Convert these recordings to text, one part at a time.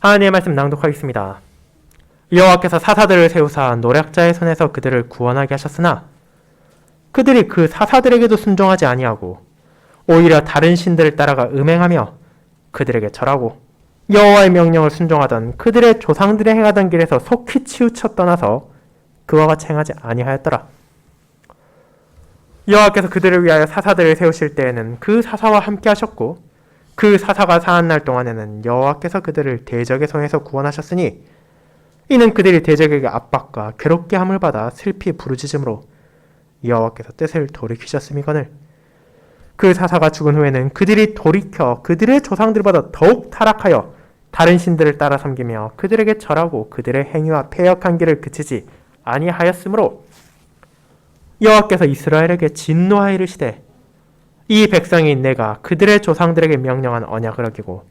하나님의 말씀 낭독하겠습니다. 여호와께서 사사들을 세우사 노략자의 손에서 그들을 구원하게 하셨으나 그들이 그 사사들에게도 순종하지 아니하고 오히려 다른 신들을 따라가 음행하며 그들에게 절하고 여호와의 명령을 순종하던 그들의 조상들의 행하던 길에서 속히 치우쳐 떠나서 그와 같이 행하지 아니하였더라. 여호와께서 그들을 위하여 사사들을 세우실 때에는 그 사사와 함께 하셨고 그 사사가 사한 날 동안에는 여호와께서 그들을 대적의 손에서 구원하셨으니 이는 그들이 대적에게 압박과 괴롭게 함을 받아 슬피 부르짖음으로 여호와께서 뜻을 돌이키셨음이거늘 그 사사가 죽은 후에는 그들이 돌이켜 그들의 조상들보다 더욱 타락하여 다른 신들을 따라 섬기며 그들에게 절하고 그들의 행위와 패역한 길을 그치지 아니하였으므로 여호와께서 이스라엘에게 진노하여 이르시되 이 백성이 내가 그들의 조상들에게 명령한 언약을 어기고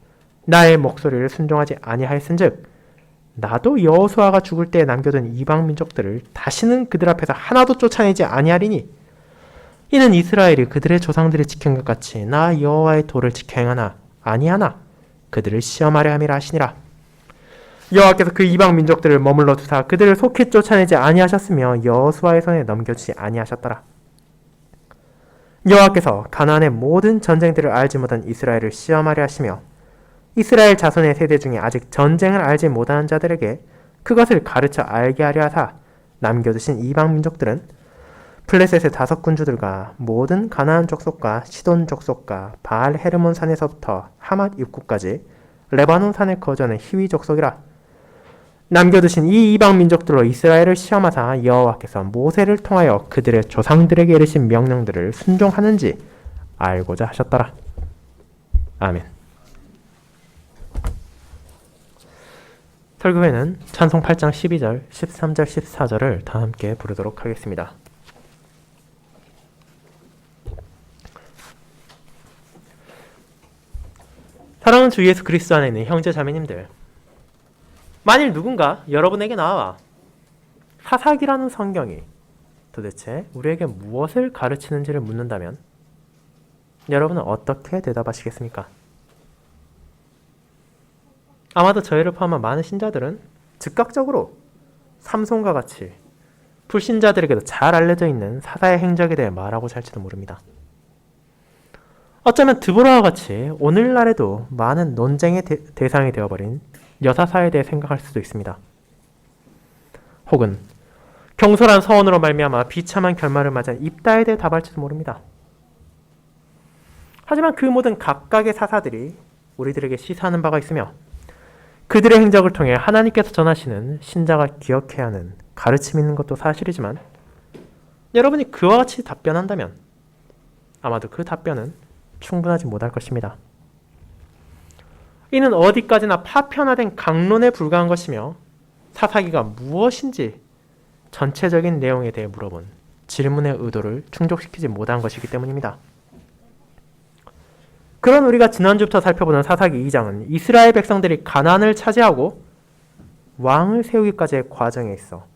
나의 목소리를 순종하지 아니하였은즉 나도 여호수아가 죽을 때에 남겨둔 이방 민족들을 다시는 그들 앞에서 하나도 쫓아내지 아니하리니 이는 이스라엘이 그들의 조상들이 지킨 것 같이 나 여호와의 도를 지켜 행하나 아니하나 그들을 시험하려 함이라 하시니라. 여호와께서 그 이방 민족들을 머물러 두사 그들을 속히 쫓아내지 아니하셨으며 여호수아의 손에 넘겨주지 아니하셨더라. 여호와께서 가나안의 모든 전쟁들을 알지 못한 이스라엘을 시험하려 하시며 이스라엘 자손의 세대 중에 아직 전쟁을 알지 못하는 자들에게 그것을 가르쳐 알게 하려 하사 남겨두신 이방 민족들은 블레셋의 5 군주들과 모든 가나안 족속과 시돈 족속과 바알 헤르몬 산에서부터 하맛 입구까지 레바논 산에 거주하는 히위 족속이라. 남겨두신 이 이방 민족들로 이스라엘을 시험하사 여호와께서 모세를 통하여 그들의 조상들에게 이르신 명령들을 순종하는지 알고자 하셨더라. 아멘. 설교 후에는 찬송 8장 12절, 13절, 14절을 다 함께 부르도록 하겠습니다. 사랑하는 주 예수 그리스도 안에 있는 형제 자매님들, 만일 누군가 여러분에게 나와 사사기라는 성경이 도대체 우리에게 무엇을 가르치는지를 묻는다면 여러분은 어떻게 대답하시겠습니까? 아마도 저희를 포함한 많은 신자들은 즉각적으로 삼손과 같이 불신자들에게도 잘 알려져 있는 사사의 행적에 대해 말하고자 할지도 모릅니다. 어쩌면 드보라와 같이 오늘날에도 많은 논쟁의 대상이 되어버린 여사사에 대해 생각할 수도 있습니다. 혹은 경솔한 서원으로 말미암아 비참한 결말을 맞은 입다에 대해 답할지도 모릅니다. 하지만 그 모든 각각의 사사들이 우리들에게 시사하는 바가 있으며 그들의 행적을 통해 하나님께서 전하시는 신자가 기억해야 하는 가르침이 있는 것도 사실이지만 여러분이 그와 같이 답변한다면 아마도 그 답변은 충분하지 못할 것입니다. 이는 어디까지나 파편화된 강론에 불과한 것이며 사사기가 무엇인지 전체적인 내용에 대해 물어본 질문의 의도를 충족시키지 못한 것이기 때문입니다. 그런 우리가 지난주부터 살펴보는 사사기 2장은 이스라엘 백성들이 가나안을 차지하고 왕을 세우기까지의 과정에 있어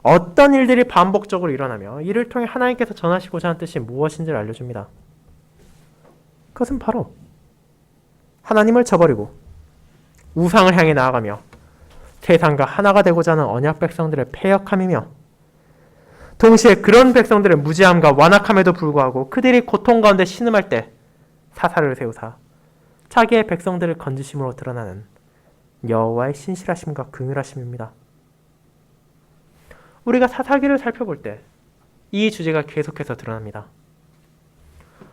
어떤 일들이 반복적으로 일어나며 이를 통해 하나님께서 전하시고자 하는 뜻이 무엇인지를 알려줍니다. 그것은 바로 하나님을 저버리고 우상을 향해 나아가며 세상과 하나가 되고자 하는 언약 백성들의 패역함이며 동시에 그런 백성들의 무지함과 완악함에도 불구하고 그들이 고통 가운데 신음할 때 사사를 세우사 자기의 백성들을 건지심으로 드러나는 여호와의 신실하심과 긍휼하심입니다. 우리가 사사기를 살펴볼 때 이 주제가 계속해서 드러납니다.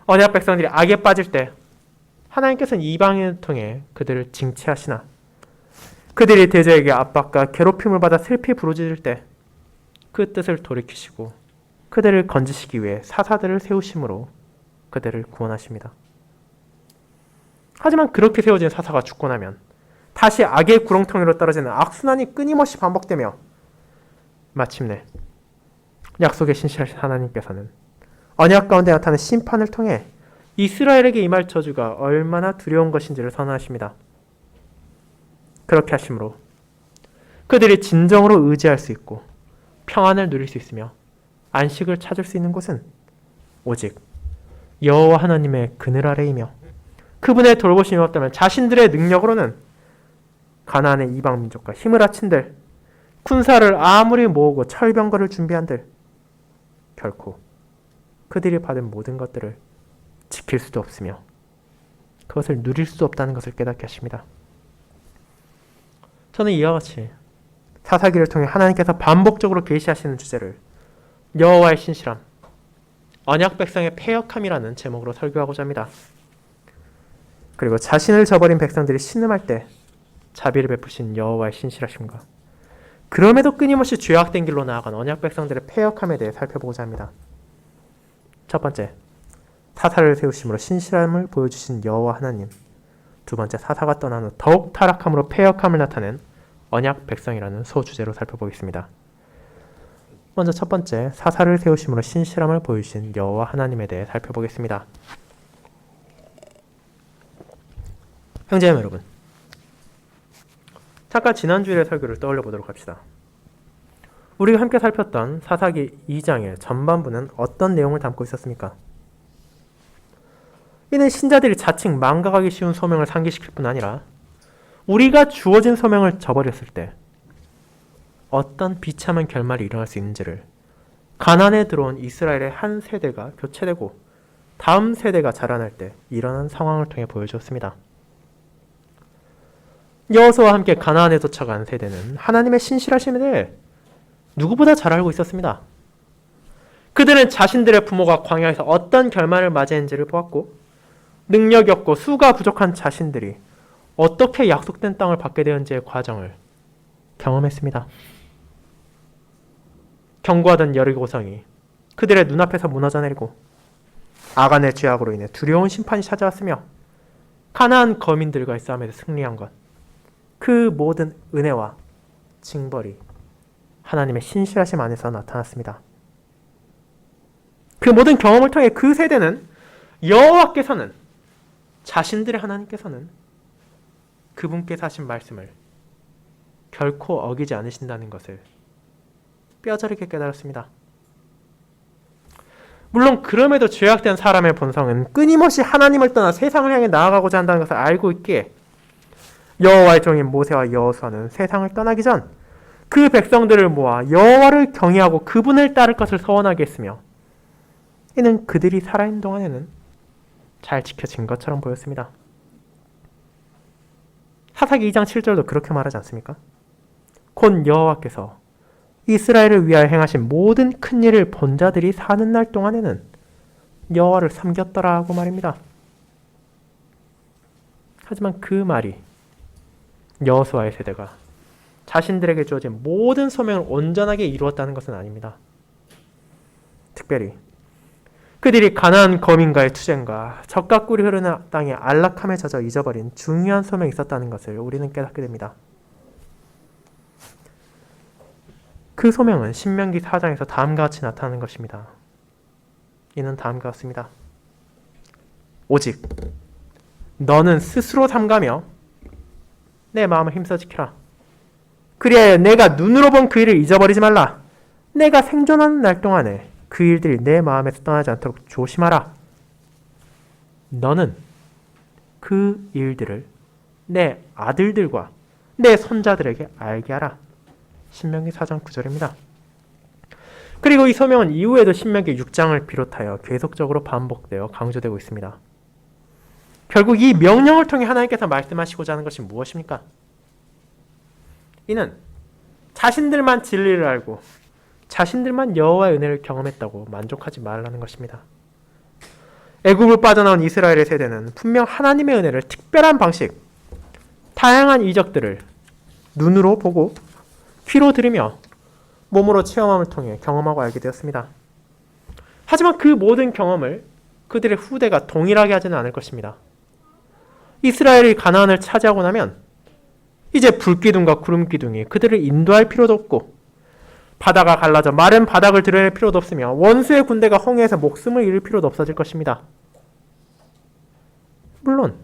언약 백성들이 악에 빠질 때 하나님께서는 이방인을 통해 그들을 징치하시나 그들이 대적에게 압박과 괴롭힘을 받아 슬피 부르짖을 때 그 뜻을 돌이키시고 그들을 건지시기 위해 사사들을 세우심으로 그들을 구원하십니다. 하지만 그렇게 세워진 사사가 죽고 나면 다시 악의 구렁텅이로 떨어지는 악순환이 끊임없이 반복되며 마침내 약속의 신실하신 하나님께서는 언약 가운데 나타나는 심판을 통해 이스라엘에게 임할 저주가 얼마나 두려운 것인지를 선언하십니다. 그렇게 하심으로 그들이 진정으로 의지할 수 있고 평안을 누릴 수 있으며 안식을 찾을 수 있는 곳은 오직 여호와 하나님의 그늘 아래이며 그분의 돌보심이 없다면 자신들의 능력으로는 가나안의 이방 민족과 힘을 합친들, 군사를 아무리 모으고 철병거를 준비한들 결코 그들이 받은 모든 것들을 지킬 수도 없으며 그것을 누릴 수 없다는 것을 깨닫게 하십니다. 저는 이와 같이 사사기를 통해 하나님께서 반복적으로 계시하시는 주제를 여호와의 신실함, 언약 백성의 패역함이라는 제목으로 설교하고자 합니다. 그리고 자신을 저버린 백성들이 신음할 때 자비를 베푸신 여호와의 신실하심과 그럼에도 끊임없이 죄악된 길로 나아간 언약 백성들의 패역함에 대해 살펴보고자 합니다. 첫 번째, 사사를 세우심으로 신실함을 보여주신 여호와 하나님. 두 번째, 사사가 떠난 후 더욱 타락함으로 패역함을 나타낸 언약 백성이라는 소주제로 살펴보겠습니다. 먼저 첫 번째, 사사를 세우심으로 신실함을 보여주신 여호와 하나님에 대해 살펴보겠습니다. 형제님 여러분, 잠깐 지난주일의 설교를 떠올려 보도록 합시다. 우리가 함께 살폈던 사사기 2장의 전반부는 어떤 내용을 담고 있었습니까? 이는 신자들이 자칭 망각하기 쉬운 소명을 상기시킬 뿐 아니라 우리가 주어진 소명을 저버렸을 때 어떤 비참한 결말이 일어날 수 있는지를 가나안에 들어온 이스라엘의 한 세대가 교체되고 다음 세대가 자라날 때 일어난 상황을 통해 보여주었습니다. 여호수아와 함께 가나안에 도착한 세대는 하나님의 신실하심에 대해 누구보다 잘 알고 있었습니다. 그들은 자신들의 부모가 광야에서 어떤 결말을 맞이했는지를 보았고 능력이 없고 수가 부족한 자신들이 어떻게 약속된 땅을 받게 되었는지의 과정을 경험했습니다. 견고하던 여리고성이 그들의 눈앞에서 무너져 내리고 아간의 죄악으로 인해 두려운 심판이 찾아왔으며 가나안 거민들과의 싸움에서 승리한 것, 그 모든 은혜와 징벌이 하나님의 신실하심 안에서 나타났습니다. 그 모든 경험을 통해 그 세대는 여호와께서는, 자신들의 하나님께서는 그분께서 하신 말씀을 결코 어기지 않으신다는 것을 뼈저리게 깨달았습니다. 물론 그럼에도 죄악된 사람의 본성은 끊임없이 하나님을 떠나 세상을 향해 나아가고자 한다는 것을 알고 있기에 여호와의 종인 모세와 여호수아는 세상을 떠나기 전 그 백성들을 모아 여호와를 경외하고 그분을 따를 것을 서원하게 했으며 이는 그들이 살아있는 동안에는 잘 지켜진 것처럼 보였습니다. 사사기 2장 7절도 그렇게 말하지 않습니까? 곧 여호와께서 이스라엘을 위하여 행하신 모든 큰 일을 본 자들이 사는 날 동안에는 여호와를 섬겼더라 하고 말입니다. 하지만 그 말이 여호수아의 세대가 자신들에게 주어진 모든 소명을 온전하게 이루었다는 것은 아닙니다. 특별히 그들이 가나안 거민과의 투쟁과 적과 꿀이 흐르는 땅의 안락함에 젖어 잊어버린 중요한 소명이 있었다는 것을 우리는 깨닫게 됩니다. 그 소명은 신명기 4장에서 다음과 같이 나타나는 것입니다. 이는 다음과 같습니다. 오직 너는 스스로 삼가며 내 마음을 힘써 지켜라. 그리하여 내가 눈으로 본 그 일을 잊어버리지 말라. 내가 생존하는 날 동안에 그 일들이 내 마음에서 떠나지 않도록 조심하라. 너는 그 일들을 내 아들들과 내 손자들에게 알게 하라. 신명기 4장 9절입니다. 그리고 이 소명은 이후에도 신명기 6장을 비롯하여 계속적으로 반복되어 강조되고 있습니다. 결국 이 명령을 통해 하나님께서 말씀하시고자 하는 것이 무엇입니까? 이는 자신들만 진리를 알고 자신들만 여호와의 은혜를 경험했다고 만족하지 말라는 것입니다. 애굽을 빠져나온 이스라엘의 세대는 분명 하나님의 은혜를 특별한 방식, 다양한 이적들을 눈으로 보고 귀로 들으며 몸으로 체험함을 통해 경험하고 알게 되었습니다. 하지만 그 모든 경험을 그들의 후대가 동일하게 하지는 않을 것입니다. 이스라엘이 가나안을 차지하고 나면 이제 불기둥과 구름기둥이 그들을 인도할 필요도 없고 바다가 갈라져 마른 바닥을 드러낼 필요도 없으며 원수의 군대가 홍해에서 목숨을 잃을 필요도 없어질 것입니다. 물론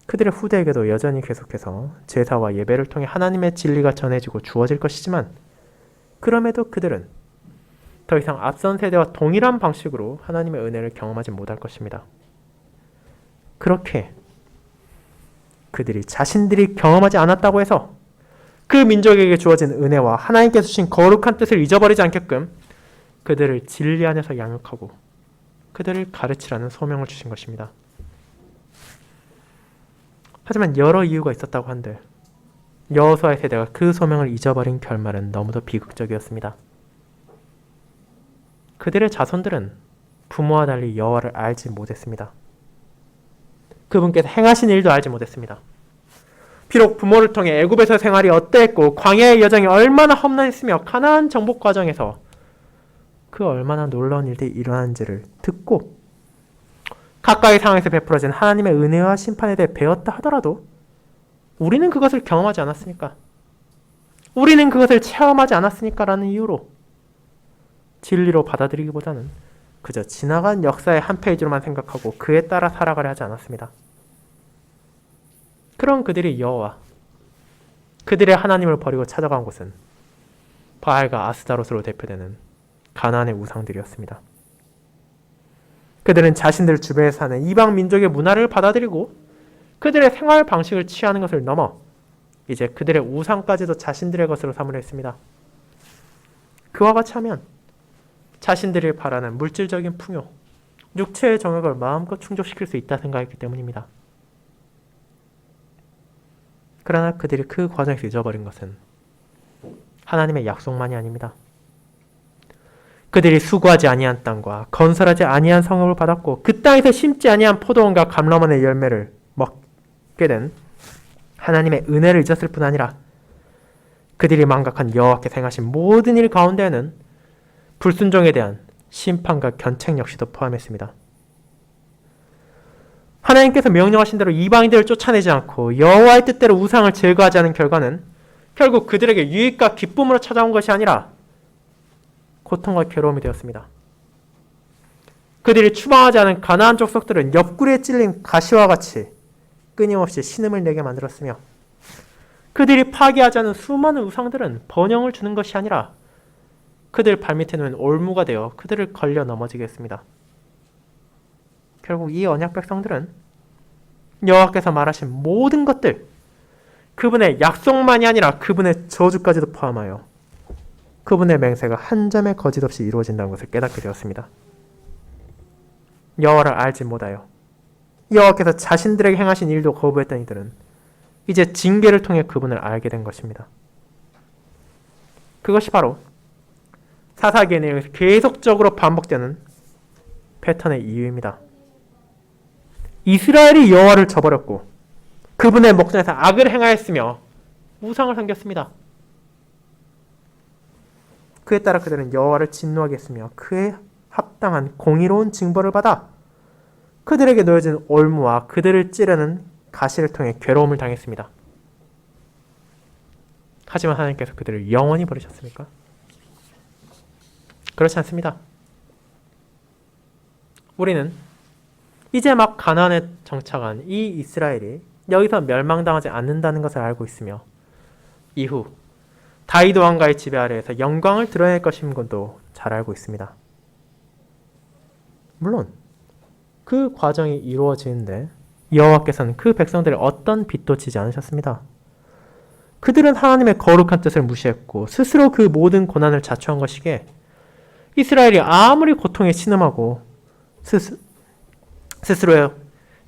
그들의 후대에게도 여전히 계속해서 제사와 예배를 통해 하나님의 진리가 전해지고 주어질 것이지만 그럼에도 그들은 더 이상 앞선 세대와 동일한 방식으로 하나님의 은혜를 경험하지 못할 것입니다. 그렇게 그들이 자신들이 경험하지 않았다고 해서 그 민족에게 주어진 은혜와 하나님께서 주신 거룩한 뜻을 잊어버리지 않게끔 그들을 진리 안에서 양육하고 그들을 가르치라는 소명을 주신 것입니다. 하지만 여러 이유가 있었다고 한들 여호수아의 세대가 그 소명을 잊어버린 결말은 너무도 비극적이었습니다. 그들의 자손들은 부모와 달리 여호와를 알지 못했습니다. 그분께서 행하신 일도 알지 못했습니다. 비록 부모를 통해 애굽에서 생활이 어떠했고 광야의 여정이 얼마나 험난했으며 가나안 정복 과정에서 그 얼마나 놀라운 일들이 일어나는지를 듣고 가까이 상황에서 베풀어진 하나님의 은혜와 심판에 대해 배웠다 하더라도 우리는 그것을 경험하지 않았으니까, 우리는 그것을 체험하지 않았으니까 라는 이유로 진리로 받아들이기보다는 그저 지나간 역사의 한 페이지로만 생각하고 그에 따라 살아가려 하지 않았습니다. 그런 그들이 여호와, 그들의 하나님을 버리고 찾아간 곳은 바알과 아스타롯으로 대표되는 가나안의 우상들이었습니다. 그들은 자신들 주변에 사는 이방 민족의 문화를 받아들이고 그들의 생활 방식을 취하는 것을 넘어 이제 그들의 우상까지도 자신들의 것으로 삼으려 했습니다. 그와 같이 하면 자신들이 바라는 물질적인 풍요, 육체의 정욕을 마음껏 충족시킬 수 있다 생각했기 때문입니다. 그러나 그들이 그 과정에서 잊어버린 것은 하나님의 약속만이 아닙니다. 그들이 수고하지 아니한 땅과 건설하지 아니한 성읍을 받았고 그 땅에서 심지 아니한 포도원과 감람원의 열매를 먹게 된 하나님의 은혜를 잊었을 뿐 아니라 그들이 망각한 여호와께서 행하신 모든 일 가운데에는 불순종에 대한 심판과 견책 역시도 포함했습니다. 하나님께서 명령하신 대로 이방인들을 쫓아내지 않고 여호와의 뜻대로 우상을 제거하지 않은 결과는 결국 그들에게 유익과 기쁨으로 찾아온 것이 아니라 고통과 괴로움이 되었습니다. 그들이 추방하지 않은 가나안 족속들은 옆구리에 찔린 가시와 같이 끊임없이 신음을 내게 만들었으며 그들이 파괴하지 않은 수많은 우상들은 번영을 주는 것이 아니라 그들 발밑에 놓인 올무가 되어 그들을 걸려 넘어지게 했습니다. 결국 이 언약 백성들은 여호와께서 말하신 모든 것들, 그분의 약속만이 아니라 그분의 저주까지도 포함하여 그분의 맹세가 한 점의 거짓 없이 이루어진다는 것을 깨닫게 되었습니다. 여호와를 알지 못하여 여호와께서 자신들에게 행하신 일도 거부했던 이들은 이제 징계를 통해 그분을 알게 된 것입니다. 그것이 바로 사사기의 내용에서 계속적으로 반복되는 패턴의 이유입니다. 이스라엘이 여호와를 저버렸고 그분의 목전에서 악을 행하였으며 우상을 섬겼습니다. 그에 따라 그들은 여호와를 진노하게 했으며 그에 합당한 공의로운 징벌을 받아 그들에게 놓여진 올무와 그들을 찌르는 가시를 통해 괴로움을 당했습니다. 하지만 하나님께서 그들을 영원히 버리셨습니까? 그렇지 않습니다. 우리는 이제 막 가나안에 정착한 이 이스라엘이 여기서 멸망당하지 않는다는 것을 알고 있으며 이후 다윗 왕가의 지배 아래에서 영광을 드러낼 것인 것도 잘 알고 있습니다. 물론 그 과정이 이루어지는데 여호와께서는 그 백성들의 어떤 빚도 지지 않으셨습니다. 그들은 하나님의 거룩한 뜻을 무시했고 스스로 그 모든 고난을 자초한 것이기에 이스라엘이 아무리 고통에 신음하고 스스로의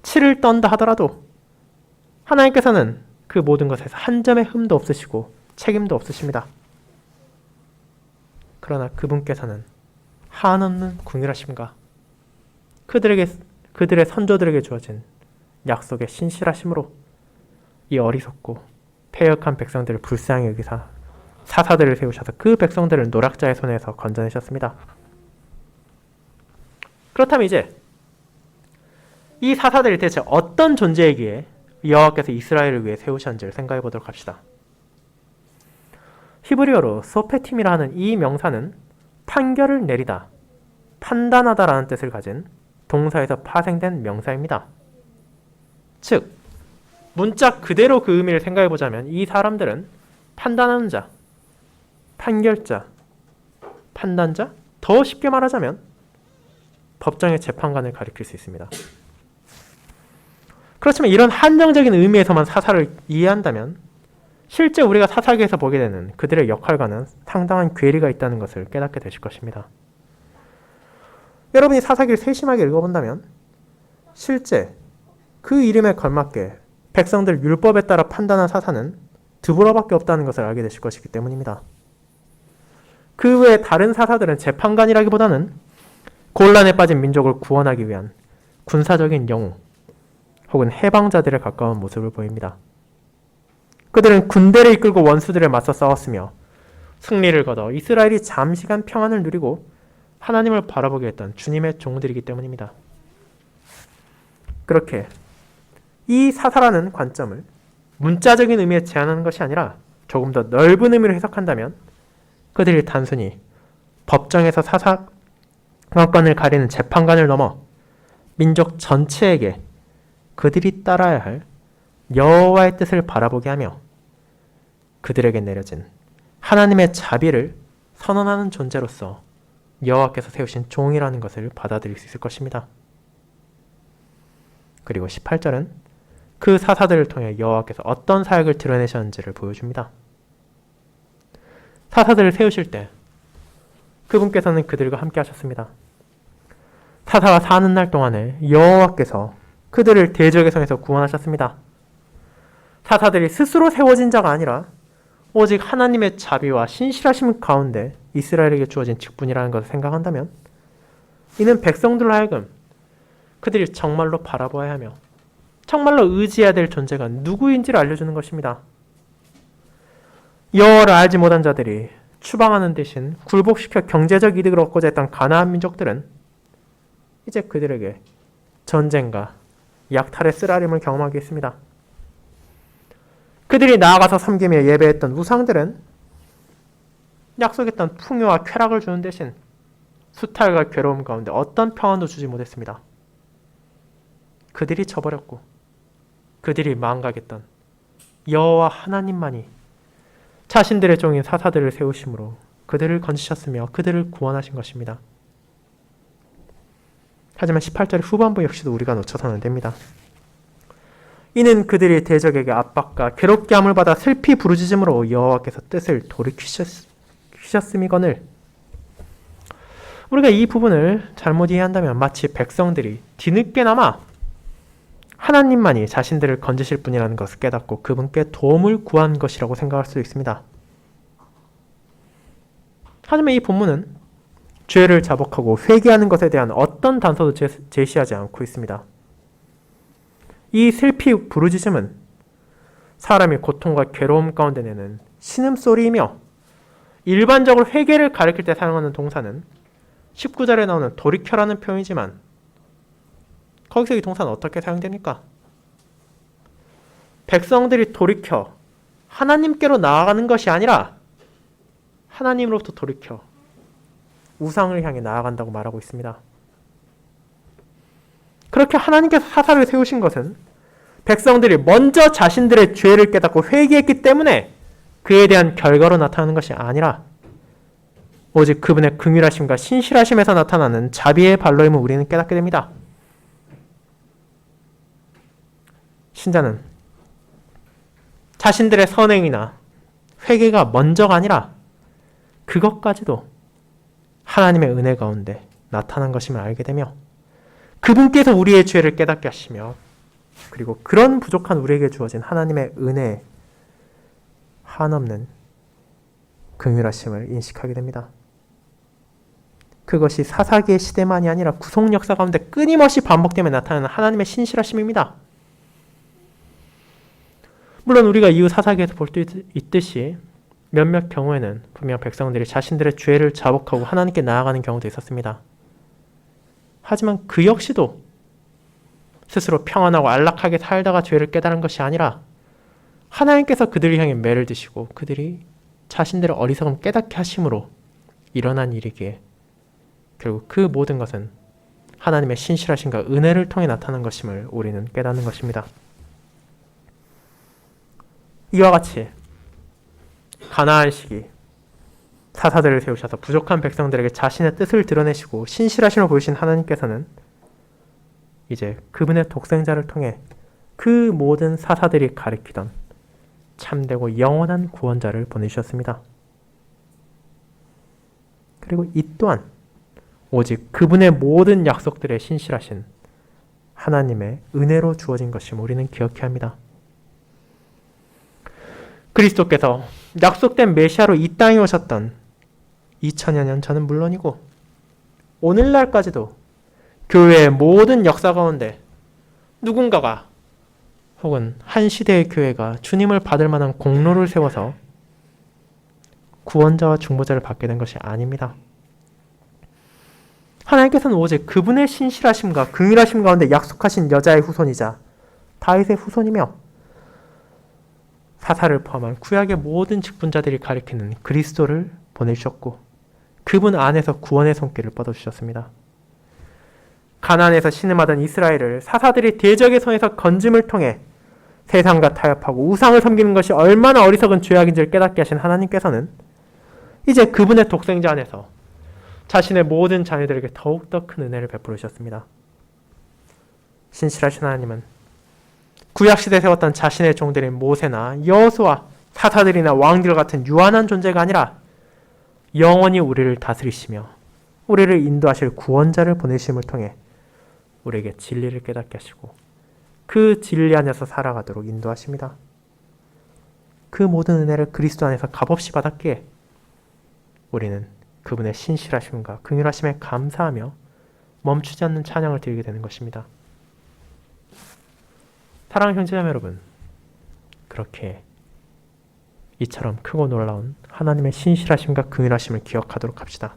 치를 떤다 하더라도 하나님께서는 그 모든 것에서 한 점의 흠도 없으시고 책임도 없으십니다. 그러나 그분께서는 한없는 궁휼하심과 그들의 선조들에게 주어진 약속의 신실하심으로 이 어리석고 패역한 백성들을 불쌍히 여기사 사사들을 세우셔서 그 백성들을 노략자의 손에서 건져내셨습니다. 그렇다면 이제 이 사사들이 대체 어떤 존재이기에 여호와께서 이스라엘을 위해 세우셨는지를 생각해 보도록 합시다. 히브리어로 소페팀이라 하는 이 명사는 판결을 내리다, 판단하다라는 뜻을 가진 동사에서 파생된 명사입니다. 즉, 문자 그대로 그 의미를 생각해 보자면 이 사람들은 판단하는 자, 판결자, 판단자, 더 쉽게 말하자면 법정의 재판관을 가리킬 수 있습니다. 그렇지만 이런 한정적인 의미에서만 사사를 이해한다면 실제 우리가 사사기에서 보게 되는 그들의 역할과는 상당한 괴리가 있다는 것을 깨닫게 되실 것입니다. 여러분이 사사기를 세심하게 읽어본다면 실제 그 이름에 걸맞게 백성들 율법에 따라 판단한 사사는 드보라밖에 없다는 것을 알게 되실 것이기 때문입니다. 그 외에 다른 사사들은 재판관이라기보다는 곤란에 빠진 민족을 구원하기 위한 군사적인 영웅 혹은 해방자들에 가까운 모습을 보입니다. 그들은 군대를 이끌고 원수들에 맞서 싸웠으며 승리를 거둬 이스라엘이 잠시간 평안을 누리고 하나님을 바라보게 했던 주님의 종들이기 때문입니다. 그렇게 이 사사라는 관점을 문자적인 의미에 제한하는 것이 아니라 조금 더 넓은 의미로 해석한다면 그들이 단순히 법정에서 사사관을 가리는 재판관을 넘어 민족 전체에게 그들이 따라야 할 여호와의 뜻을 바라보게 하며 그들에게 내려진 하나님의 자비를 선언하는 존재로서 여호와께서 세우신 종이라는 것을 받아들일 수 있을 것입니다. 그리고 18절은 그 사사들을 통해 여호와께서 어떤 사역을 드러내셨는지를 보여줍니다. 사사들을 세우실 때 그분께서는 그들과 함께 하셨습니다. 사사가 사는 날 동안에 여호와께서 그들을 대적의 손에서 구원하셨습니다. 사사들이 스스로 세워진 자가 아니라 오직 하나님의 자비와 신실하심 가운데 이스라엘에게 주어진 직분이라는 것을 생각한다면 이는 백성들로 하여금 그들이 정말로 바라보아야 하며 정말로 의지해야 될 존재가 누구인지를 알려주는 것입니다. 여호와를 알지 못한 자들이 추방하는 대신 굴복시켜 경제적 이득을 얻고자 했던 가나안 민족들은 이제 그들에게 전쟁과 약탈의 쓰라림을 경험하게 했습니다. 그들이 나아가서 섬기며 예배했던 우상들은 약속했던 풍요와 쾌락을 주는 대신 수탈과 괴로움 가운데 어떤 평안도 주지 못했습니다. 그들이 저버렸고 그들이 망각했던 여호와 하나님만이 자신들의 종인 사사들을 세우심으로 그들을 건지셨으며 그들을 구원하신 것입니다. 하지만 18절의 후반부 역시도 우리가 놓쳐서는 안 됩니다. 이는 그들이 대적에게 압박과 괴롭게 함을 받아 슬피 부르짖음으로 여호와께서 뜻을 돌이키셨음이거늘. 우리가 이 부분을 잘못 이해한다면 마치 백성들이 뒤늦게나마 하나님만이 자신들을 건지실 분이라는 것을 깨닫고 그분께 도움을 구한 것이라고 생각할 수 있습니다. 하지만 이 본문은 죄를 자복하고 회개하는 것에 대한 어떤 단서도 제시하지 않고 있습니다. 이 슬피 부르짖음은 사람이 고통과 괴로움 가운데 내는 신음소리이며 일반적으로 회개를 가리킬 때 사용하는 동사는 19절에 나오는 돌이켜라는 표현이지만 거기서 이 동사는 어떻게 사용됩니까? 백성들이 돌이켜 하나님께로 나아가는 것이 아니라 하나님으로부터 돌이켜 우상을 향해 나아간다고 말하고 있습니다. 그렇게 하나님께서 사사를 세우신 것은 백성들이 먼저 자신들의 죄를 깨닫고 회개했기 때문에 그에 대한 결과로 나타나는 것이 아니라 오직 그분의 긍휼하심과 신실하심에서 나타나는 자비의 발로임을 우리는 깨닫게 됩니다. 신자는 자신들의 선행이나 회개가 먼저가 아니라 그것까지도 하나님의 은혜 가운데 나타난 것임을 알게 되며 그분께서 우리의 죄를 깨닫게 하시며 그리고 그런 부족한 우리에게 주어진 하나님의 은혜에 한없는 긍휼하심을 인식하게 됩니다. 그것이 사사기의 시대만이 아니라 구속 역사 가운데 끊임없이 반복되며 나타나는 하나님의 신실하심입니다. 물론 우리가 이후 사사기에서 볼 수 있듯이 몇몇 경우에는 분명 백성들이 자신들의 죄를 자복하고 하나님께 나아가는 경우도 있었습니다. 하지만 그 역시도 스스로 평안하고 안락하게 살다가 죄를 깨달은 것이 아니라 하나님께서 그들을 향해 매를 드시고 그들이 자신들의 어리석음 깨닫게 하심으로 일어난 일이기에 결국 그 모든 것은 하나님의 신실하심과 은혜를 통해 나타난 것임을 우리는 깨닫는 것입니다. 이와 같이 가나안 시기 사사들을 세우셔서 부족한 백성들에게 자신의 뜻을 드러내시고 신실하심을 보이신 하나님께서는 이제 그분의 독생자를 통해 그 모든 사사들이 가리키던 참되고 영원한 구원자를 보내주셨습니다. 그리고 이 또한 오직 그분의 모든 약속들에 신실하신 하나님의 은혜로 주어진 것임을 우리는 기억해야 합니다. 그리스도께서 약속된 메시아로 이 땅에 오셨던 2000여 년 전은 물론이고 오늘날까지도 교회의 모든 역사 가운데 누군가가 혹은 한 시대의 교회가 주님을 받을 만한 공로를 세워서 구원자와 중보자를 받게 된 것이 아닙니다. 하나님께서는 오직 그분의 신실하심과 긍휼하심 가운데 약속하신 여자의 후손이자 다윗의 후손이며 사사를 포함한 구약의 모든 직분자들이 가리키는 그리스도를 보내주셨고 그분 안에서 구원의 손길을 뻗어주셨습니다. 가나안에서 신음하던 이스라엘을 사사들이 대적의 손에서 건짐을 통해 세상과 타협하고 우상을 섬기는 것이 얼마나 어리석은 죄악인지를 깨닫게 하신 하나님께서는 이제 그분의 독생자 안에서 자신의 모든 자녀들에게 더욱더 큰 은혜를 베풀으셨습니다. 신실하신 하나님은 구약시대에 세웠던 자신의 종들인 모세나 여호수아, 사사들이나 왕들 같은 유한한 존재가 아니라 영원히 우리를 다스리시며 우리를 인도하실 구원자를 보내심을 통해 우리에게 진리를 깨닫게 하시고 그 진리 안에서 살아가도록 인도하십니다. 그 모든 은혜를 그리스도 안에서 값없이 받았기에 우리는 그분의 신실하심과 긍휼하심에 감사하며 멈추지 않는 찬양을 드리게 되는 것입니다. 사랑하는 형제자매 여러분, 그렇게 이처럼 크고 놀라운 하나님의 신실하심과 긍휼하심을 기억하도록 합시다.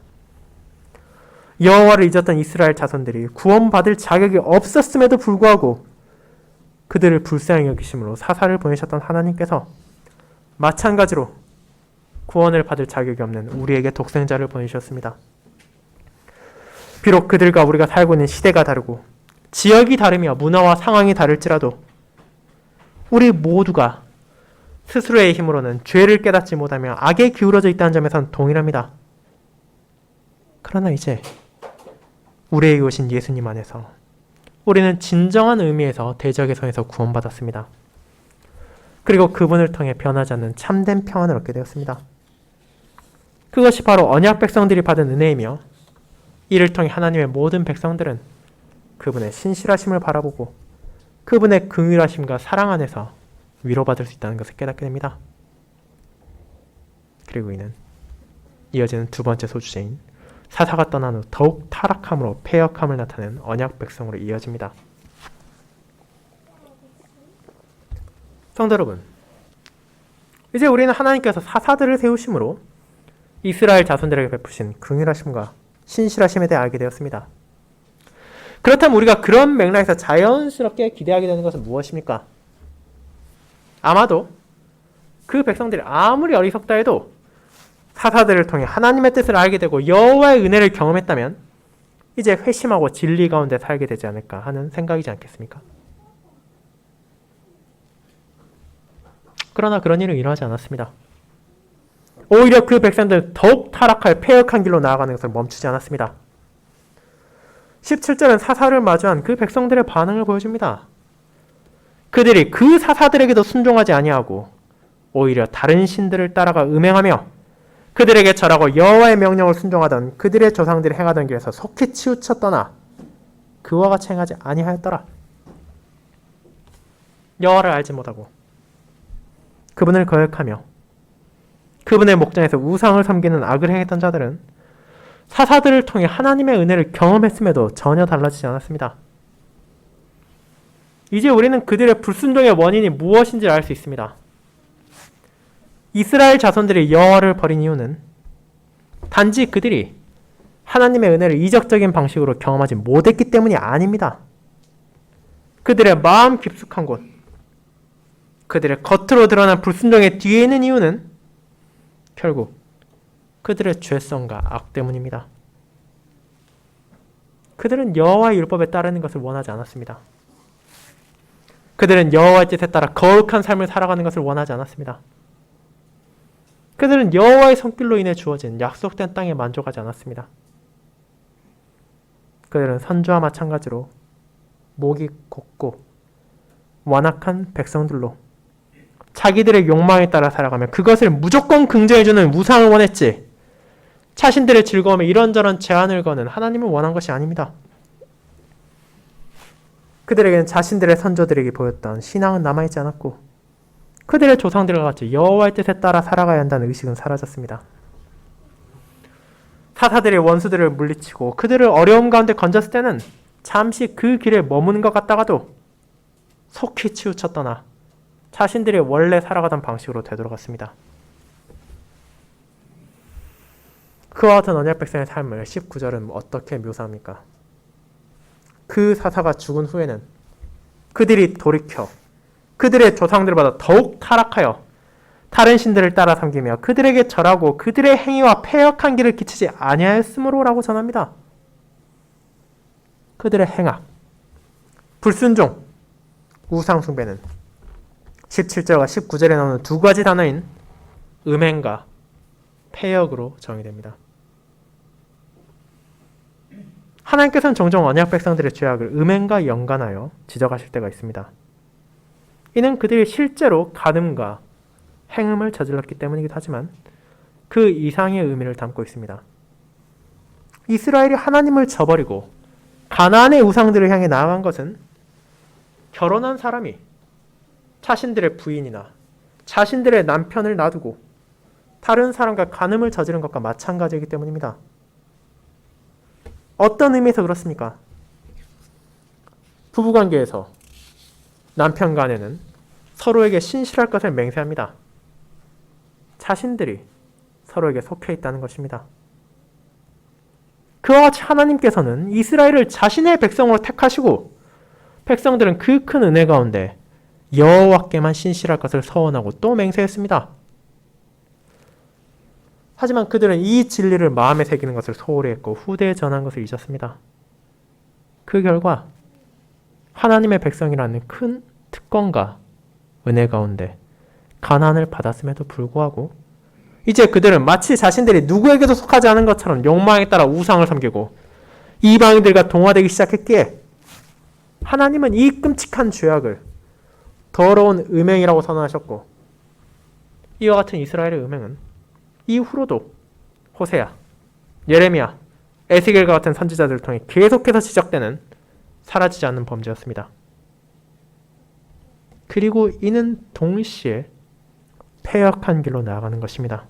여호와를 잊었던 이스라엘 자손들이 구원받을 자격이 없었음에도 불구하고 그들을 불쌍히 여기심으로 사사를 보내셨던 하나님께서 마찬가지로 구원을 받을 자격이 없는 우리에게 독생자를 보내주셨습니다. 비록 그들과 우리가 살고 있는 시대가 다르고 지역이 다르며 문화와 상황이 다를지라도 우리 모두가 스스로의 힘으로는 죄를 깨닫지 못하며 악에 기울어져 있다는 점에선 동일합니다. 그러나 이제 우리에게 오신 예수님 안에서 우리는 진정한 의미에서 대적의 손에서 구원받았습니다. 그리고 그분을 통해 변하지 않는 참된 평안을 얻게 되었습니다. 그것이 바로 언약 백성들이 받은 은혜이며 이를 통해 하나님의 모든 백성들은 그분의 신실하심을 바라보고 그분의 긍휼하심과 사랑 안에서 위로받을 수 있다는 것을 깨닫게 됩니다. 그리고 이는 이어지는 두 번째 소주제인 사사가 떠난 후 더욱 타락함으로 패역함을 나타내는 언약 백성으로 이어집니다. 성도 여러분, 이제 우리는 하나님께서 사사들을 세우심으로 이스라엘 자손들에게 베푸신 긍휼하심과 신실하심에 대해 알게 되었습니다. 그렇다면 우리가 그런 맥락에서 자연스럽게 기대하게 되는 것은 무엇입니까? 아마도 그 백성들이 아무리 어리석다 해도 사사들을 통해 하나님의 뜻을 알게 되고 여호와의 은혜를 경험했다면 이제 회심하고 진리 가운데 살게 되지 않을까 하는 생각이지 않겠습니까? 그러나 그런 일은 일어나지 않았습니다. 오히려 그 백성들은 더욱 타락할 패역한 길로 나아가는 것을 멈추지 않았습니다. 17절은 사사를 마주한 그 백성들의 반응을 보여줍니다. 그들이 그 사사들에게도 순종하지 아니하고 오히려 다른 신들을 따라가 음행하며 그들에게 절하고 여호와의 명령을 순종하던 그들의 조상들이 행하던 길에서 속히 치우쳐 떠나 그와 같이 행하지 아니하였더라. 여호와를 알지 못하고 그분을 거역하며 그분의 목전에서 우상을 섬기는 악을 행했던 자들은 사사들을 통해 하나님의 은혜를 경험했음에도 전혀 달라지지 않았습니다. 이제 우리는 그들의 불순종의 원인이 무엇인지 알 수 있습니다. 이스라엘 자손들이 여호와를 버린 이유는 단지 그들이 하나님의 은혜를 이적적인 방식으로 경험하지 못했기 때문이 아닙니다. 그들의 마음 깊숙한 곳, 그들의 겉으로 드러난 불순종의 뒤에 있는 이유는 결국 그들의 죄성과 악 때문입니다. 그들은 여호와의 율법에 따르는 것을 원하지 않았습니다. 그들은 여호와의 뜻에 따라 거룩한 삶을 살아가는 것을 원하지 않았습니다. 그들은 여호와의 손길로 인해 주어진 약속된 땅에 만족하지 않았습니다. 그들은 선주와 마찬가지로 목이 곧고 완악한 백성들로 자기들의 욕망에 따라 살아가며 그것을 무조건 긍정해주는 우상을 원했지, 자신들의 즐거움에 이런저런 제한을 거는 하나님을 원한 것이 아닙니다. 그들에게는 자신들의 선조들에게 보였던 신앙은 남아있지 않았고 그들의 조상들과 같이 여호와의 뜻에 따라 살아가야 한다는 의식은 사라졌습니다. 사사들의 원수들을 물리치고 그들을 어려움 가운데 건졌을 때는 잠시 그 길에 머무는 것 같다가도 속히 치우쳐 떠나 자신들이 원래 살아가던 방식으로 되돌아갔습니다. 그와 같은 언약 백성의 삶을 19절은 어떻게 묘사합니까? 그 사사가 죽은 후에는 그들이 돌이켜 그들의 조상들보다 더욱 타락하여 다른 신들을 따라 섬기며 그들에게 절하고 그들의 행위와 패역한 길을 끼치지 아니하였으므로라고 전합니다. 그들의 행악, 불순종, 우상숭배는 17절과 19절에 나오는 두 가지 단어인 음행과 패역으로 정의됩니다. 하나님께서는 종종 언약 백성들의 죄악을 음행과 연관하여 지적하실 때가 있습니다. 이는 그들이 실제로 간음과 행음을 저질렀기 때문이기도 하지만 그 이상의 의미를 담고 있습니다. 이스라엘이 하나님을 저버리고 가나안의 우상들을 향해 나아간 것은 결혼한 사람이 자신들의 부인이나 자신들의 남편을 놔두고 다른 사람과 간음을 저지른 것과 마찬가지이기 때문입니다. 어떤 의미에서 그렇습니까? 부부관계에서 남편 간에는 서로에게 신실할 것을 맹세합니다. 자신들이 서로에게 속해 있다는 것입니다. 그와 같이 하나님께서는 이스라엘을 자신의 백성으로 택하시고 백성들은 그 큰 은혜 가운데 여호와께만 신실할 것을 서원하고 또 맹세했습니다. 하지만 그들은 이 진리를 마음에 새기는 것을 소홀히 했고 후대에 전한 것을 잊었습니다. 그 결과 하나님의 백성이라는 큰 특권과 은혜 가운데 가난을 받았음에도 불구하고 이제 그들은 마치 자신들이 누구에게도 속하지 않은 것처럼 욕망에 따라 우상을 섬기고 이방인들과 동화되기 시작했기에 하나님은 이 끔찍한 죄악을 더러운 음행이라고 선언하셨고 이와 같은 이스라엘의 음행은 이후로도 호세아, 예레미야, 에스겔과 같은 선지자들을 통해 계속해서 지적되는 사라지지 않는 범죄였습니다. 그리고 이는 동시에 패역한 길로 나아가는 것입니다.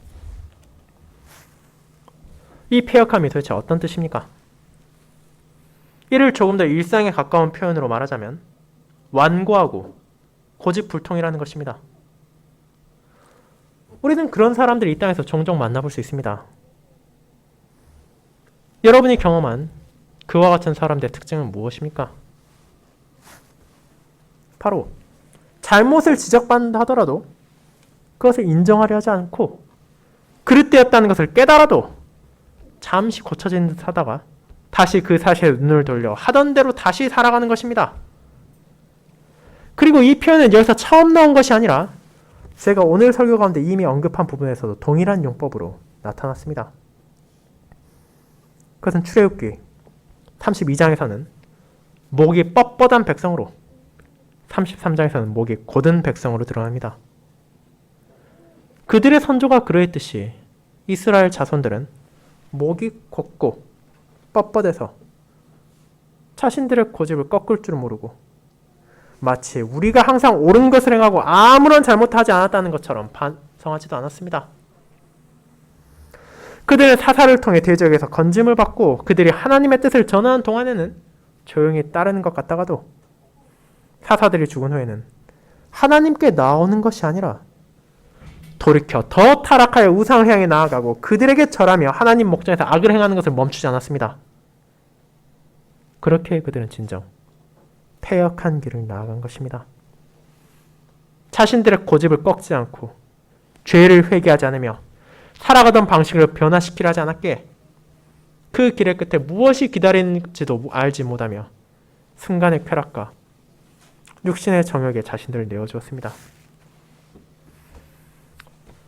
이 패역함이 도대체 어떤 뜻입니까? 이를 조금 더 일상에 가까운 표현으로 말하자면 완고하고 고집불통이라는 것입니다. 우리는 그런 사람들을 이 땅에서 종종 만나볼 수 있습니다. 여러분이 경험한 그와 같은 사람들의 특징은 무엇입니까? 바로 잘못을 지적받는다 하더라도 그것을 인정하려 하지 않고 그릇되었다는 것을 깨달아도 잠시 고쳐진 듯 하다가 다시 그 사실에 눈을 돌려 하던 대로 다시 살아가는 것입니다. 그리고 이 표현은 여기서 처음 나온 것이 아니라 제가 오늘 설교 가운데 이미 언급한 부분에서도 동일한 용법으로 나타났습니다. 그것은 출애굽기 32장에서는 목이 뻣뻣한 백성으로 33장에서는 목이 곧은 백성으로 드러납니다. 그들의 선조가 그러했듯이 이스라엘 자손들은 목이 곧고 뻣뻣해서 자신들의 고집을 꺾을 줄 모르고 마치 우리가 항상 옳은 것을 행하고 아무런 잘못도 하지 않았다는 것처럼 반성하지도 않았습니다. 그들은 사사를 통해 대적에서 건짐을 받고 그들이 하나님의 뜻을 전하는 동안에는 조용히 따르는 것 같다가도 사사들이 죽은 후에는 하나님께 나오는 것이 아니라 돌이켜 더 타락하여 우상을 향해 나아가고 그들에게 절하며 하나님 목전에서 악을 행하는 것을 멈추지 않았습니다. 그렇게 그들은 진정 패역한 길을 나아간 것입니다. 자신들의 고집을 꺾지 않고 죄를 회개하지 않으며 살아가던 방식을 변화시키려 하지 않았기에 그 길의 끝에 무엇이 기다리는지도 알지 못하며 순간의 쾌락과 육신의 정욕에 자신들을 내어주었습니다.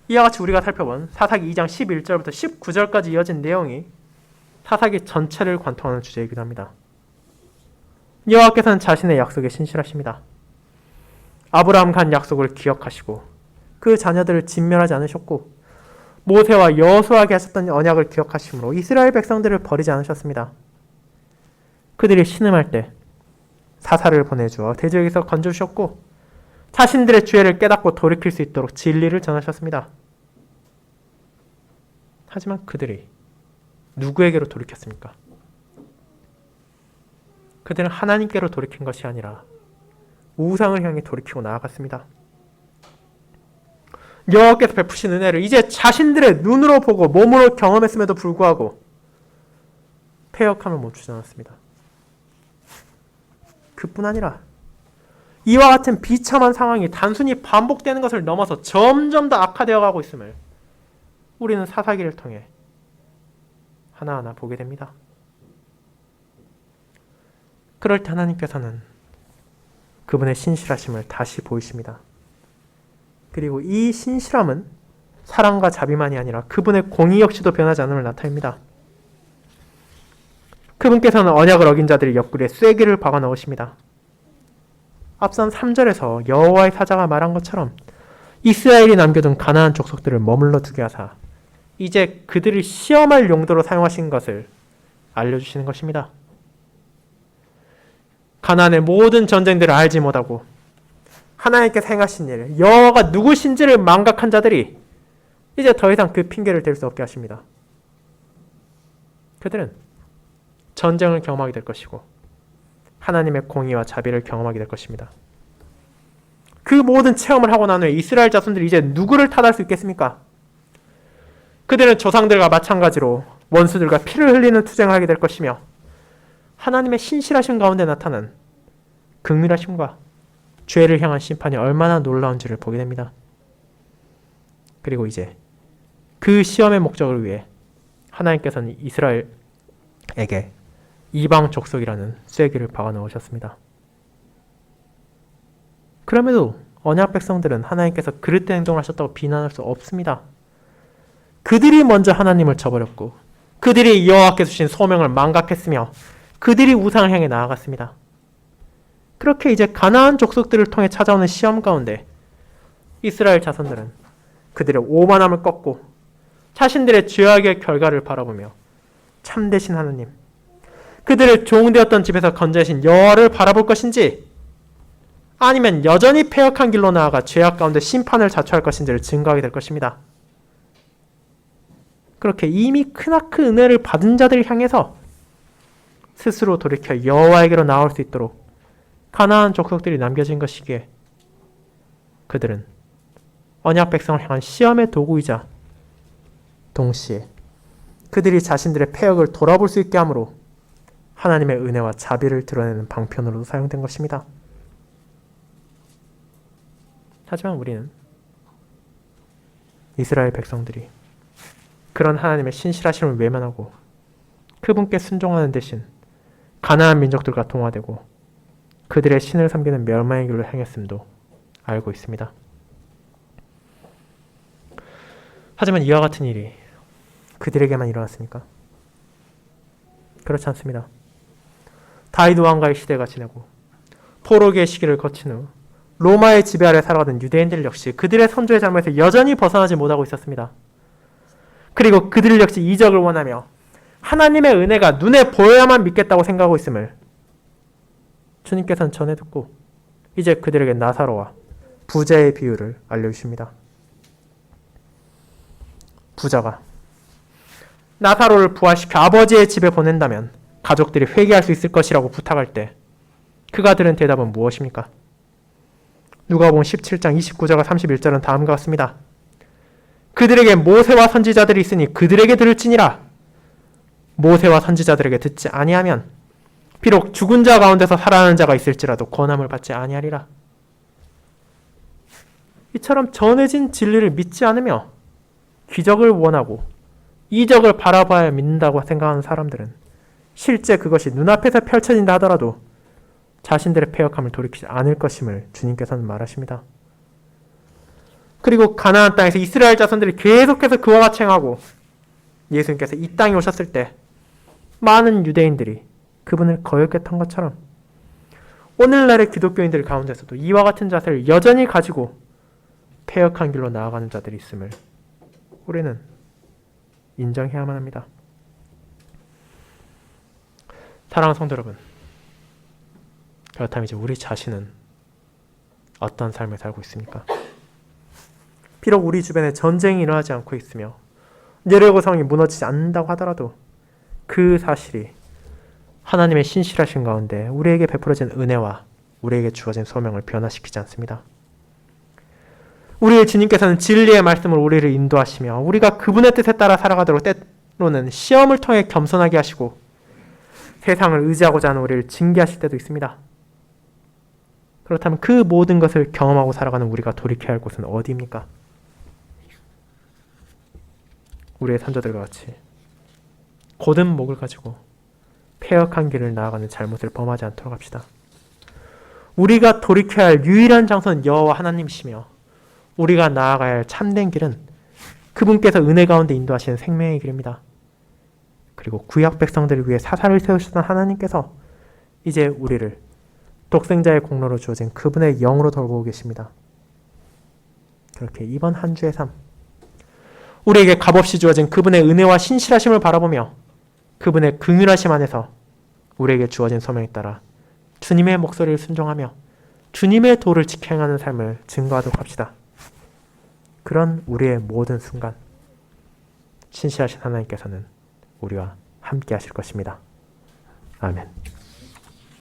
이와 같이 우리가 살펴본 사사기 2장 11절부터 19절까지 이어진 내용이 사사기 전체를 관통하는 주제이기도 합니다. 여호와께서는 자신의 약속에 신실하십니다. 아브라함 간 약속을 기억하시고 그 자녀들을 진멸하지 않으셨고 모세와 여호수아에게 하셨던 언약을 기억하심으로 이스라엘 백성들을 버리지 않으셨습니다. 그들이 신음할 때 사사를 보내주어 대적에서 건져주셨고 자신들의 죄를 깨닫고 돌이킬 수 있도록 진리를 전하셨습니다. 하지만 그들이 누구에게로 돌이켰습니까? 그들은 하나님께로 돌이킨 것이 아니라 우상을 향해 돌이키고 나아갔습니다. 여호와께서 베푸신 은혜를 이제 자신들의 눈으로 보고 몸으로 경험했음에도 불구하고 패역함을 멈추지 않았습니다. 그뿐 아니라 이와 같은 비참한 상황이 단순히 반복되는 것을 넘어서 점점 더 악화되어 가고 있음을 우리는 사사기를 통해 하나하나 보게 됩니다. 그럴 때 하나님께서는 그분의 신실하심을 다시 보이십니다. 그리고 이 신실함은 사랑과 자비만이 아니라 그분의 공의 역시도 변하지 않음을 나타냅니다. 그분께서는 언약을 어긴 자들의 옆구리에 쐐기를 박아 넣으십니다. 앞선 3절에서 여호와의 사자가 말한 것처럼 이스라엘이 남겨둔 가나안 족속들을 머물러 두게 하사 이제 그들을 시험할 용도로 사용하신 것을 알려주시는 것입니다. 가나안의 모든 전쟁들을 알지 못하고 하나님께서 행하신 일, 여호와가 누구신지를 망각한 자들이 이제 더 이상 그 핑계를 댈 수 없게 하십니다. 그들은 전쟁을 경험하게 될 것이고 하나님의 공의와 자비를 경험하게 될 것입니다. 그 모든 체험을 하고 난 후에 이스라엘 자손들이 이제 누구를 탓할 수 있겠습니까? 그들은 조상들과 마찬가지로 원수들과 피를 흘리는 투쟁을 하게 될 것이며 하나님의 신실하심 가운데 나타난 긍휼하심과 죄를 향한 심판이 얼마나 놀라운지를 보게 됩니다. 그리고 이제 그 시험의 목적을 위해 하나님께서는 이스라엘에게 이방 족속이라는 쐐기를 박아 넣으셨습니다. 그럼에도 언약 백성들은 하나님께서 그릇된 행동을 하셨다고 비난할 수 없습니다. 그들이 먼저 하나님을 저버렸고 그들이 여호와께서 주신 소명을 망각했으며 그들이 우상을 향해 나아갔습니다. 그렇게 이제 가나안 족속들을 통해 찾아오는 시험 가운데 이스라엘 자손들은 그들의 오만함을 꺾고 자신들의 죄악의 결과를 바라보며 참되신 하나님, 그들을 종되었던 집에서 건져내신 여호와를 바라볼 것인지 아니면 여전히 패역한 길로 나아가 죄악 가운데 심판을 자초할 것인지를 증거하게 될 것입니다. 그렇게 이미 크나큰 은혜를 받은 자들을 향해서 스스로 돌이켜 여호와에게로 나올 수 있도록 가나안 족속들이 남겨진 것이기에 그들은 언약 백성을 향한 시험의 도구이자 동시에 그들이 자신들의 패역을 돌아볼 수 있게 함으로 하나님의 은혜와 자비를 드러내는 방편으로도 사용된 것입니다. 하지만 우리는 이스라엘 백성들이 그런 하나님의 신실하심을 외면하고 그분께 순종하는 대신 가나안 민족들과 동화되고 그들의 신을 섬기는 멸망의 길로 행했음도 알고 있습니다. 하지만 이와 같은 일이 그들에게만 일어났습니까? 그렇지 않습니다. 다윗 왕가의 시대가 지나고 포로기의 시기를 거친 후 로마의 지배 아래 살아가던 유대인들 역시 그들의 선조의 잘못에서 여전히 벗어나지 못하고 있었습니다. 그리고 그들 역시 이적을 원하며 하나님의 은혜가 눈에 보여야만 믿겠다고 생각하고 있음을 주님께서는 전해 듣고 이제 그들에게 나사로와 부자의 비유를 알려주십니다. 부자가 나사로를 부활시켜 아버지의 집에 보낸다면 가족들이 회개할 수 있을 것이라고 부탁할 때 그가 들은 대답은 무엇입니까? 누가복음 17장 29절과 31절은 다음과 같습니다. 그들에게 모세와 선지자들이 있으니 그들에게 들을지니라. 모세와 선지자들에게 듣지 아니하면 비록 죽은 자 가운데서 살아나는 자가 있을지라도 권함을 받지 아니하리라. 이처럼 전해진 진리를 믿지 않으며 기적을 원하고 이적을 바라봐야 믿는다고 생각하는 사람들은 실제 그것이 눈앞에서 펼쳐진다 하더라도 자신들의 패역함을 돌이키지 않을 것임을 주님께서는 말하십니다. 그리고 가나안 땅에서 이스라엘 자손들이 계속해서 그와 같이 행하고 예수님께서 이 땅에 오셨을 때 많은 유대인들이 그분을 거역했던 것처럼 오늘날의 기독교인들 가운데서도 이와 같은 자세를 여전히 가지고 패역한 길로 나아가는 자들이 있음을 우리는 인정해야만 합니다. 사랑하는 성도 여러분, 그렇다면 이제 우리 자신은 어떤 삶을 살고 있습니까? 비록 우리 주변에 전쟁이 일어나지 않고 있으며 예리고 성이 무너지지 않는다고 하더라도 그 사실이 하나님의 신실하신 가운데 우리에게 베풀어진 은혜와 우리에게 주어진 소명을 변화시키지 않습니다. 우리의 주님께서는 진리의 말씀으로 우리를 인도하시며 우리가 그분의 뜻에 따라 살아가도록 때로는 시험을 통해 겸손하게 하시고 세상을 의지하고자 하는 우리를 징계하실 때도 있습니다. 그렇다면 그 모든 것을 경험하고 살아가는 우리가 돌이켜야 할 곳은 어디입니까? 우리의 선조들과 같이 곧은 목을 가지고 패역한 길을 나아가는 잘못을 범하지 않도록 합시다. 우리가 돌이켜야 할 유일한 장소는 여호와 하나님이시며 우리가 나아가야 할 참된 길은 그분께서 은혜 가운데 인도하시는 생명의 길입니다. 그리고 구약 백성들을 위해 사사를 세우셨던 하나님께서 이제 우리를 독생자의 공로로 주어진 그분의 영으로 돌보고 계십니다. 그렇게 이번 한 주의 삶, 우리에게 값없이 주어진 그분의 은혜와 신실하심을 바라보며 그분의 긍휼하심 안에서 우리에게 주어진 소명에 따라 주님의 목소리를 순종하며 주님의 도를 지켜 행하는 삶을 증거하도록 합시다. 그런 우리의 모든 순간 신실하신 하나님께서는 우리와 함께 하실 것입니다. 아멘.